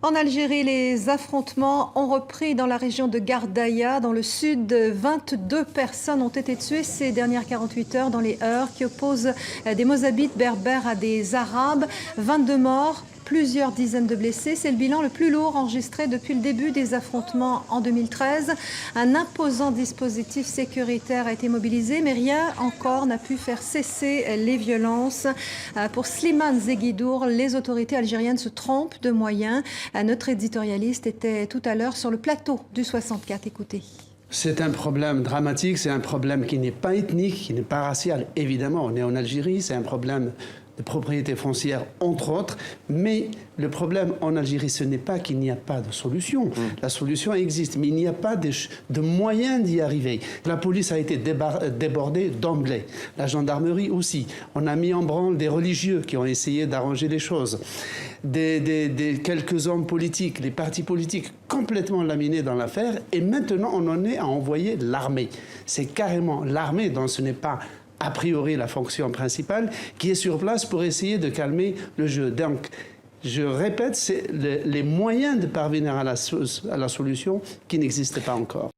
En Algérie, les affrontements ont repris dans la région de Gardaïa, dans le sud. 22 personnes ont été tuées ces dernières 48 heures dans les heurts qui opposent des Mozabites berbères à des Arabes. 22 morts, plusieurs dizaines de blessés. C'est le bilan le plus lourd enregistré depuis le début des affrontements en 2013. Un imposant dispositif sécuritaire a été mobilisé, mais rien encore n'a pu faire cesser les violences. Pour Slimane Zeguidour, les autorités algériennes se trompent de moyens. Notre éditorialiste était tout à l'heure sur le plateau du 64. Écoutez. C'est un problème dramatique, c'est un problème qui n'est pas ethnique, qui n'est pas racial. Évidemment, on est en Algérie, c'est un problème de propriété foncière, entre autres. Mais le problème en Algérie, ce n'est pas qu'il n'y a pas de solution. La solution existe, mais il n'y a pas de moyens d'y arriver. La police a été débordée d'emblée. La gendarmerie aussi. On a mis en branle des religieux qui ont essayé d'arranger les choses. Quelques hommes politiques, les partis politiques complètement laminés dans l'affaire. Et maintenant, on en est à envoyer l'armée. C'est carrément l'armée, dont ce n'est pas a priori la fonction principale, qui est sur place pour essayer de calmer le jeu. Donc, je répète, c'est les moyens de parvenir à la solution qui n'existent pas encore.